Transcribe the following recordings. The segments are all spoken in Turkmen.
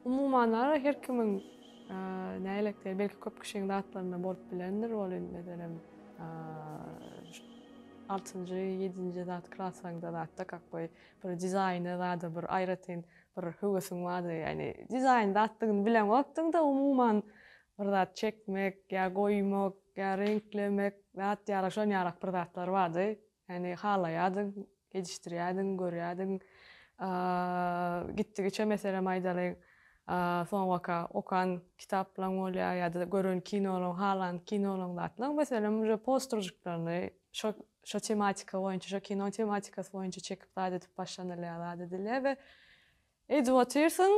umuman her kimin näýlekdir, belki köp kişiň datlaryna bolup bilendir, ol mesela 6-njy, 7-nji zat klasaňda zatda kakby bir dizaýny zada bir aýratyn bir höwesiň bardy. Ýani dizaýn zatdygyny bilen wagtynda umuman bir zat çekmek, ýa goýmak, ýa renklemek, zat ýaly şol ýaly bir zatlar bardy. Ýani halaýadyň, gelişdirýädiň, görýädiň. Gitdigiçe mesela maýdaly soň waka okan kitaplar bolýar ýa-da gören kinolaryň, halan kinolaryň zatlaryň mesela şu posterjiklaryny şo tematika boýunça, şo kino tematikasy boýunça çekip zat edip başlanylýar zat edilýär we edip otursaň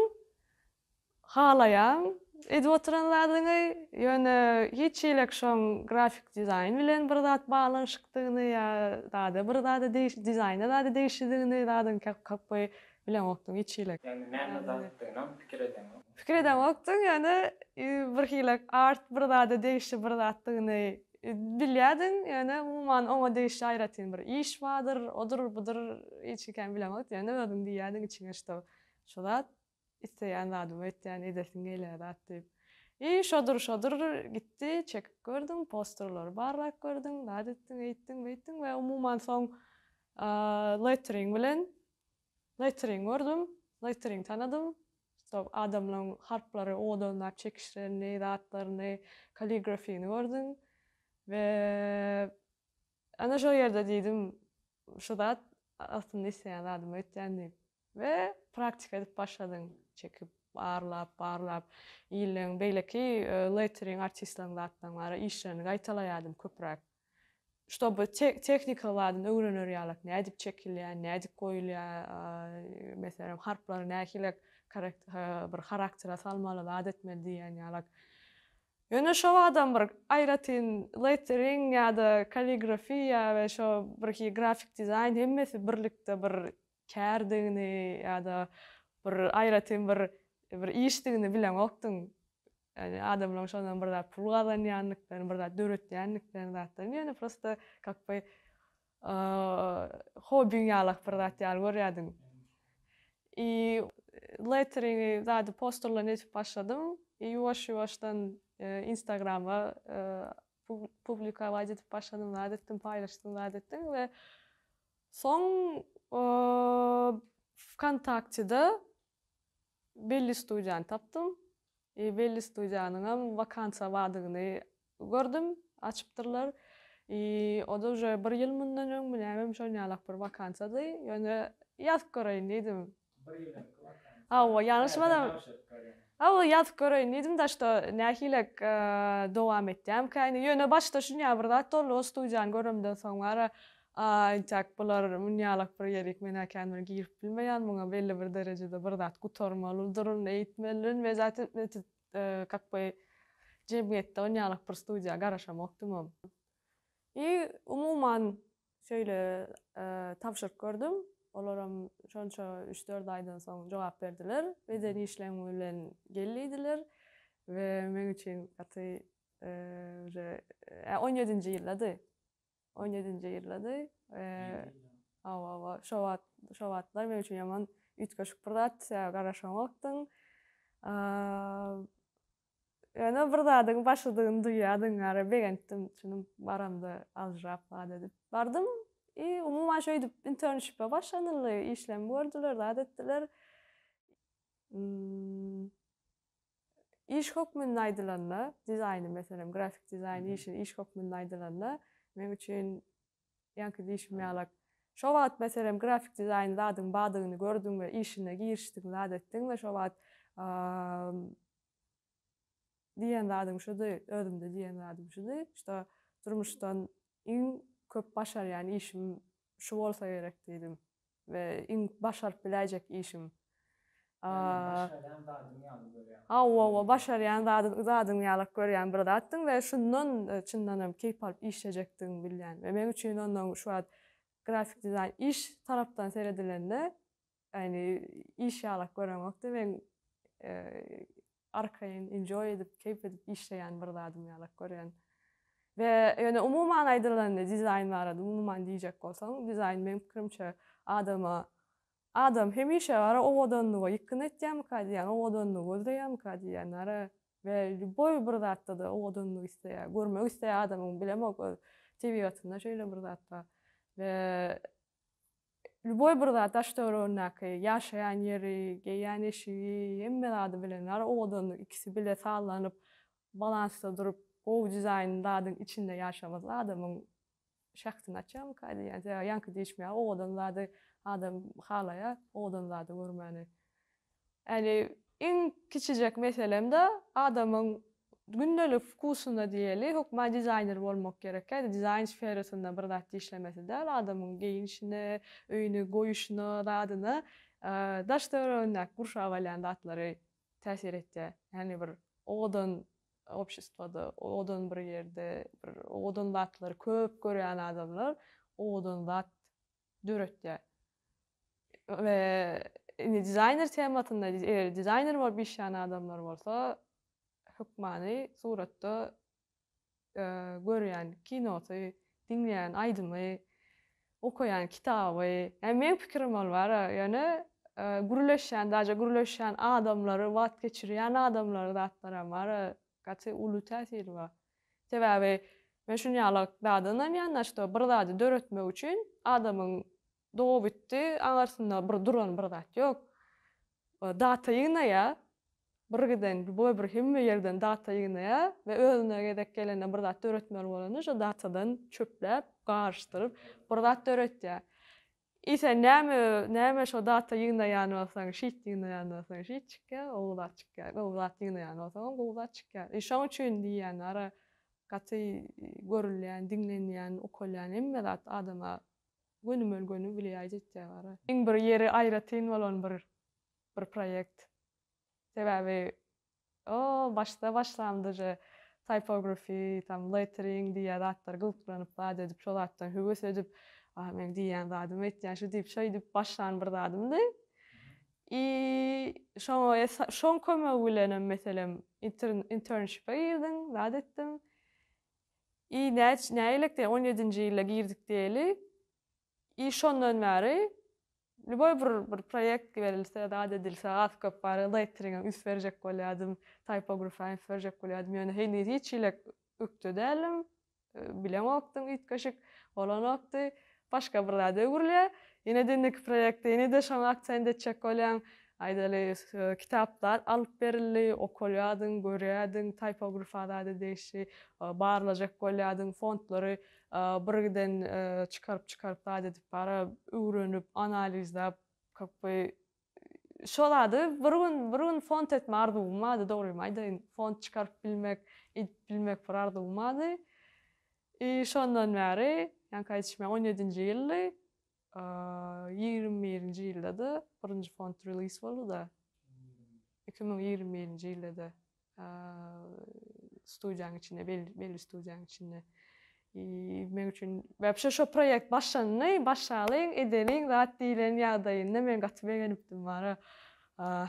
halaýan edip oturanlaryňy ýöne hiç ilek şoň grafik dizayn bilen bir zat baglanşykdygyny ýa da bir zat dizaýna zat değişdirdigini zadyň kakby bilen wagtyň hiç ilek. Yani näme zatdygyna pikir edeňmi? Pikir eden wagtyň ýani bir hilek art bir zat değişip bir zatdygyny bilýärdiň, ýani umuman oňa değişik aýratyn bir iş bardyr, odur budur hiç eken bilen wagt, ýani özüň diýýärdiň içiňe şo zat isleýän zadymy etýän edesiň gelýär zat diýip. Şodur gitdi, çekip gördüm, posterlary barlap gördüm, zat etdiň, eýtdiň we umuman soň lettering gördüm, lettering tanadym. Adamlaryň harplary odanlap çekişlerini, zatlaryny, kaligrafiyny gördüm. Ve ana şo ýerde diýdim, şu zat aslında isleýän zadymy etýän diýip. Ve praktika edip başladyň, çekip barlap, ýylyň beýleki lettering artistleriň zatlaryň bara işlerini gaýtalaýardym köpräk. Şoby technikalary öwrenýär ýalyk, nädip çekilýär, nädip goýulýar, mesela harplary nähilek bir karakter salmaly, zat etmeli diýen ýalyk. Ýöne şo adam bir aýratyn lettering ýa-da kaligrafiýa we şo bir grafik dizayn hemmesi birlikde bir kärdigini ýa-da bir aýratyn bir işdigini bilen wagtyň. Yani adamlaryň şondan bir zat pul gazanýanlyklaryny, bir zat döretýänliklaryny zatlaryny ýöne prosta kakby hobiň ýalyk bir zat ýaly görýärdiň. Lettering zady posterlaryny etip başladym. Ýuwaş-ýuwaşdan Instagrama publikawa edip başladym, zat etdim, paýlaşdym, zat etdim we soň Kontaktyda belli studiýany tapdym. Belli studiýanyň vakansiýa bardygyny gördüm, açypdyrlar. O da уже 1 ýyl mundan öň bilemem şol ýaly bir vakansiýady. Ýöne ýazyp göreýin diýdim. 1 ýyl vakansiýa. Ýalňyşmadam. Ýazyp göreýin diýdim da şo nähilek dowam etdim. Ýöne başda şuňa bir zat boldy, o studiýany göremden soň bara tak bular munýalak bir ýerik men kendim girip bilmeýän, muňa belli bir derejede bir zat gutarmalydyr, eýitmelidir we zaten kakby jemgyýetde onýalak bir studiýa garaşamakdym. Umuman şöyle tapşyryk gördüm. Olaram şonça 3-4 aýdan soň jogap berdiler. Beden işlemi bilen gelýdiler we men üçin gaty 17-nji ýyllady. 17-nji ýyllady. Şo wagtlar men üçin ýaman ütköşük bir zat, garaşamakdyň. Ýöne bir zadyň başladygyny duýýardyň, ara begentdim, şunu baramda aljap zat edip bardym. Umuman şo edip internship'e başlanyly, işlem gördüler, zat etdiler. İş hökmünden aýdylanda, dizaýny mesela grafik dizaýn iş hökmünden aýdylanda men üçin ýanky diýişim ýalyk. Şo wagt mesela grafik dizaýn zadyň bardygyny gördüm we işine girişdim, zat etdim we şo wagt diýen zadyň şudy, özümde diýen zadyň şudy, işte durmuşdan iň köp başarýan işim şu bolsa gerek diýdim we iň başaryp biläjek işim. Başarýan zadyň ýaly görýän. Başarýan zadyň ýaly görýän bir zatdyň we şundan çyndanam keyip alyp işlejekdiň bilýän. We men üçin ondan şu wagt grafik dizayn iş tarapdan seredilende, yani iş ýaly gören wagtda men arkaýyn enjoy edip, keyip edip işleýän bir zadyň ýaly görýän. Ve ýöne umuman aýdylanda dizayn barady, umuman diýjek bolsaň, dizayn men pikirimçe adama adam hemişe ara o odanlyga ýykyn etýärmi diýen, o odanlygy gözleýärmi diýenler we boy bir zatda da o odanlygy isleýär, görmek isleýär adamyň bilemok tebigatynda şeýle bir zat bar. We boy bir zat daşdöwrünäki ýaşaýan ýeri, geýän eşigi, hemme zady bilenler o odanlygy ikisi bile sağlanyp, balansda durup, o dizayn zadyň içinde ýaşamak adamyň şahsyny açýarmy diýen. Ýanky diýişmeýär, o odanlary adam halaýar, o odanlary görmäni. Ýani en kiçijek meselem-de adamyň gündelik fokusuna diýeli, hukma dizayner bolmak gerek. Dizayn sferasynda bir zat işlemesi däl, adamyň geyinişine, öýüne goýuşuna, zadyna daşdöwrünäki gurşap alýan zatlary täsir etdi. Ýani bir odan opşествода, odan bir ýerde, bir odan zatlary köp görýän adamlar odan zat döretdi. We dizayner tematynda, dizayner bolup işleýän adamlar bolsa, hukmany suratda görýän kinosy, dinleýän aýdymy, okuyan kitaby, men pikirim ol bar, ýani gürleşýän adamlary, wagt geçirýän adamlary zatlara bar, gaty uly täsiri bar. Sebäbi men şunu ýalykladyňam ýandaşda bir zady döretmek üçin adamyň dowy bitdi, aňarsynda bir duran bir zat ýok. Data ýygnaýa, birgiden boy bir hemme ýerden data ýygnaýa we özüne gedek gelende bir zat döretmeli bolany şo datadan çöpläp, garşdyryp bir zat döretýär. Sen näme şo data ýygnaýan bolsaň, şit ýygnaýan bolsaň şit çykýar, o zat çykýar, o zat ýygnaýan bolsaň o zat çykýar. Şoň üçin diýenler gaty görülýän, dinlenýän, okulýan hemme zat adama gönüm ölgönü bilýär bar. Iň bir ýeri aýratyn bolan bir proýekt. Sebäbi başlandyjy typography, tam lettering diýär zatlar gyltyranyp bad edip, şol zatdan höwes edip, men diýen zadym etýän şu diýip, şoý diýip başlan bir zadymdy. Şoň kömegi bilen meselem internship'e girdim, zat etdim. Näýelikde 17-nji ýylda girdik diýeli. Şondan bäri boy bir proýekt berilse, zat edilse, azköp bar lettering'e üst berjek bolýardym, typography'e üst berjek bolýardym. Ýöne hiç ýylak ökde dälim, bilemokdym üýtgeşik, bolanokdy. Başga bir zat öwürlýär. Ýene dendeki proýekde ýene de şoňa aksent etjek bolýan. Aýdaly kitaplar alyp berildi, okulýardyň, görýärdiň, typography zady değişi, barlajak bolýardyň, fontlary birgiden çykaryp zat edip bara öwrenip, analizlap, şolady bir gün font etme ardygym bady, dogrumy aýdaýyn, font çykaryp bilmek, edip bilmek bir ardygym bady. Şondan bäri, ýanky aýtýarmy 17-nji ýyldy, 21-nji ýylda da birinji font release boldy da. 2021-nji ýylda da studiýanyň içinde, belli studiýanyň içinde. Men üçin webşe şo proýekt başlalyň, edeliň, zat diýilen ýagdaýynda men gaty begenipdim bara.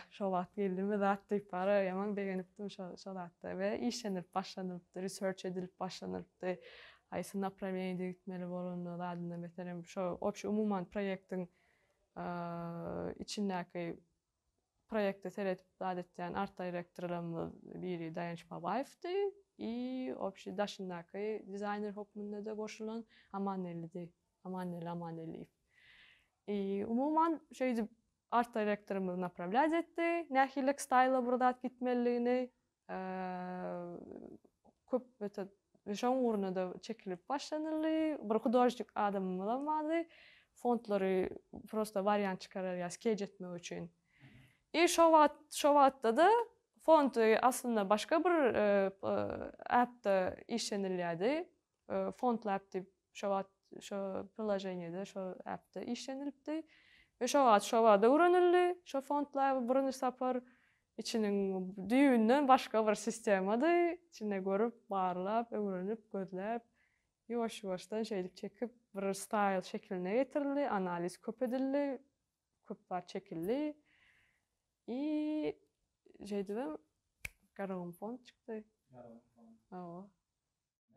Şo wagt geldimi zat diýip bara, ýaman begenipdim şo zatda we işlenip başlanypdy, research edilip başlanypdy. Aýsy направлениýede gitmeli bolandy zadyna meselem şo umuman proýektiň içindäki proýekde seretip zat etýän art direktorlarymyz biri Daýanç Babaýewdy. Opşi daşyndaky dizayner hukmunda da goşulan Amaneli'di. Amaneli. Umuman şeýdi art direktorymyz направлять etdi. Nähilek styla burdat gitmeligini köp şoň uruna da çekilip başlanyldy. Bir hudojnik adam bolmady. Fontlary prosta variant çykarýar, sketch etmek üçin. Şo wagtda da font aslında başga bir app'da işlenilýärdi. Font Lab diýip şo priложениýede, şo app'da işlenilipdi. We şo wagtda öwrenildi. Şo Font Lab birinji sapar içiniň düýünden başga bir sistemady. İçinde görüp, barlap, öwrenip, gözläp, ýoş-ýoşdan şeýdip çekip bir style şekline getirildi, analiz köp edildi, köp bar çekildi. Şeýdibem, garagym font çykdy.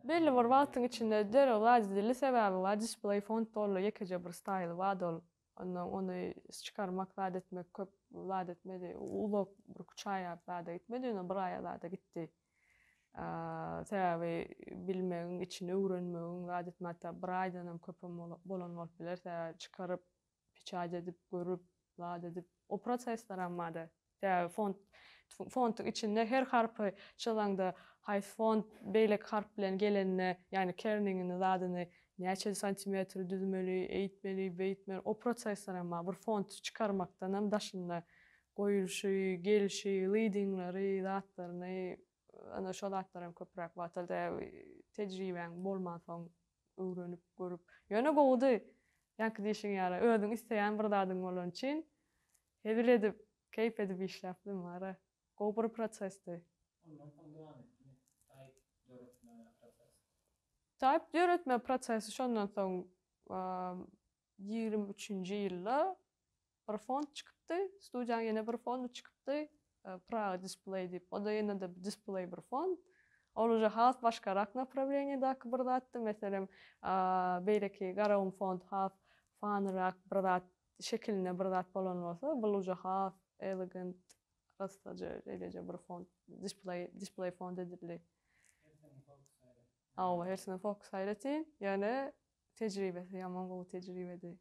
Belli bir wagtyň içinde derewli sebäbi bar, display font bolly, ýekeje bir style bad ol. Ondan onu çıkarmak zat etmek köp zat etmedi. Ulak bir çaya zat etmedi. Onu bir aya da gitti. Sebäbi bilmegiň, içini öwrenmegiň zat etmekde bir aýdan hem köp bolan bolup biler. Sebäbi çıkaryp, piçaç edip, görüp, zat edip o prosesler ammada. Sebäbi fontyň içinde her harpy çylaňda haýsy font beýlek harp bilen gelenine, ýani kerningini zadyny näçe santimetr düzmeli, eýitmeli, beýitmeli o prosesler amma bir font çıkarmakdan hem daşynda goýulşy, gelşi, leadingleri, zatlaryny ana şol zatlarym köpräk wagtda tejribeň bolmasaň öwrenip, görüp. Ýöne gowdy. Ýanky diýişiň ýaly özüň isteýän bir zadyň bolan üçin hebir edip, keýp edip işläpdim mara. Gowy bir prosesdi. Ondan soň devam etdi. Taýip döretme prosesi. Taýip döretme prosesi şondan soň 23-nji ýylda bir font çykypdy. Studiýaň ýene bir font çykypdy. Praga Display diýip, o da ýene de display bir font. Ol уже has başgarak направлениýede bir zatdy. Meselem, beýleki garawun font has fanyrak bir zat şekiline bir zat bolan bolsa, bu уже has elegant rastaja eýleje bir font, display font edildi. Hersine fokus aýratyn, ýani tejribesi ýaman gowy tejribedi.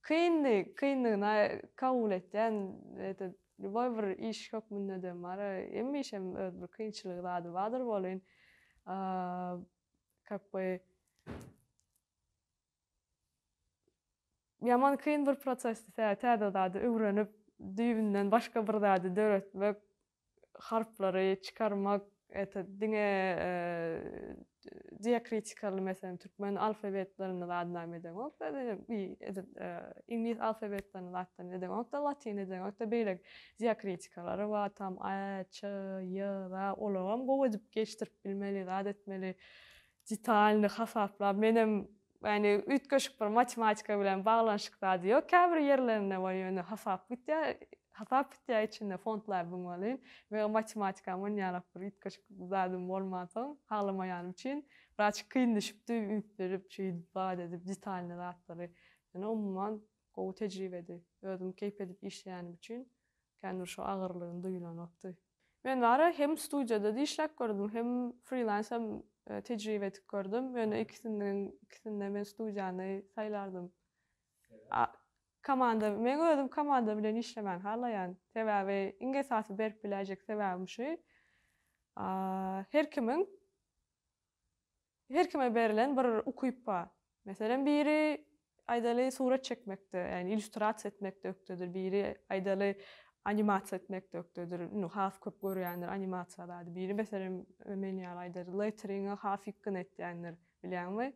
Kynlygyna kabul etden, boy bir iş hökmünde de mara, emmişem öz bir kynçylygy zady badyr bolyn. Как бы ýaman kyn bir prosesdi. Täze zady öwrenip, düýbünden başga bir zady döretmek, harflary çıkarmak, diňe diakritikal meselem türkmen alfabetlerini zadnam edemek, İngiliz alfabetlerini zatdan edemek da latin edemek da beýle diakritikaları wa tam a, ç, y, ra olam gowy edip geçdirip bilmeli, zat etmeli, detalny hasaplap. Menem ýani ütköşük bir matematika bilen baglanşyk zady ýok. Käbir ýerlerine ýöne hasap bitýär içinde fontlar bulmalyn we matematika ýalap bir ütköşük zadym bolmasaň halamaýanym üçin birazçyk kyn düşüpdi, üýtdirip, zat edip, detalny zatlary. Ýani umumyň gowy tejribedi. Özüm keýp edip işleýänim üçin kendim şu agyrlygyny duýlanokdy. Men ara hem studiýada da işläp gördüm, hem freelance hem tejribe etip gördüm. Ýöne ikisinde men studiýany saýlardym. Men özüm komanda bilen işlemän halaýan. Sebäbi inge sasy berip biläjek sebäbim şu. Her kime berilen bir ukuyup bar. Meselem biri aýdaly surat çekmekde, ýani illüstrasiýa etmekde ökdedir. Biri aýdaly animasiýa etmekde ökdedir. Has köp görýändir animasiýalary. Biri meselem men ýaly letteringe has ýykyn etýändir, bilýänmi?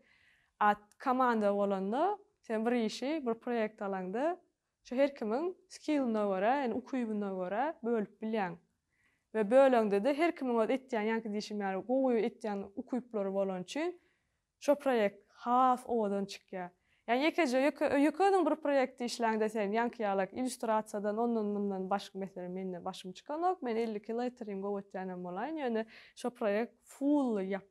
Komanda bolanda sen bir işi, bir projekt alanda şu her kimin skilline göre, ýani ukuyubyna göre bölüp bilýän. Ve böleňde de her kimin öz etýän ýanky diýişim ýaly gowy etýän ukuyuplary bolan üçin şu projekt has odan çykýar. Ýani ýökediň bir projekti işläňde sen ýanky ýaly illüstrasiýadan ondan başga meselem mende başym çykanok, men 50 kilometrim gowy etýänem bolaýyn. Ýöne şu projekt full ýap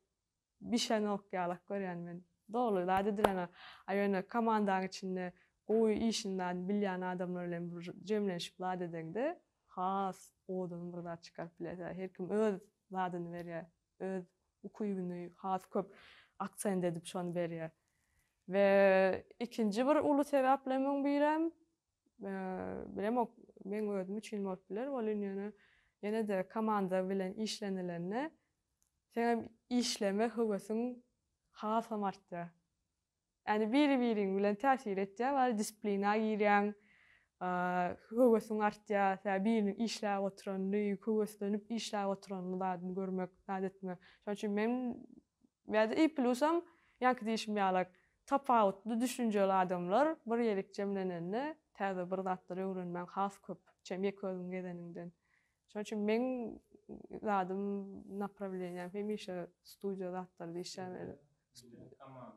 bişenok ýaly görýän men. Dolu zat edilen ýöne komandaň içinde gowy işinden bilýän adamlar bilen jemlenşip zat edende has odan bir zat çykaryp biler. Her kim öz zadyny berýär, öz ukuyubyny has köp aksent edip şonu berýär. Ve ikinci bir uly sebäplerden birem, bilemok men özüm üçin bolup biler, bolýan ýene de komanda bilen işlenilerine sen işleme höwesiň has artdy. Ýani biri-biriň bilen täsir etýär, we disiplina girýän, höwesiň artýar, biriniň işläp oturanyny, höweslenip işläp oturanyny görmek, zat etmek. Şoň üçin men i plusam ýanky diýişim ýaly tapawutly düşünjeli adamlar bir ýerlik jemlenende täze bir zatlary öwrenmek has köp, çem ýeközüň gedeninden. Şoň üçin men zadym направлениям hemişe studiýa zatlary işlemeli.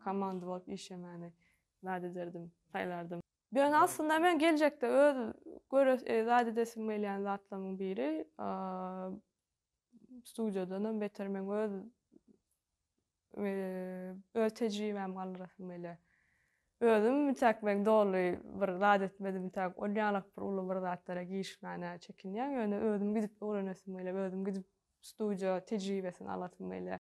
Komanda bolup işlemeli zat ederdim, saýlardym. Ben aslında men geljekde öz zat edesim gelýän zatlaryň biri studiýadan beter men öz tejribem galyrasym ele. özüm tek ben dogly bir zat etmedim tek onýalyk bir uly bir zatlara gişmäne çekinýän ýöne özüm gidip öwrenesim gelip özüm gidip studio tejribesini alasym gelýär.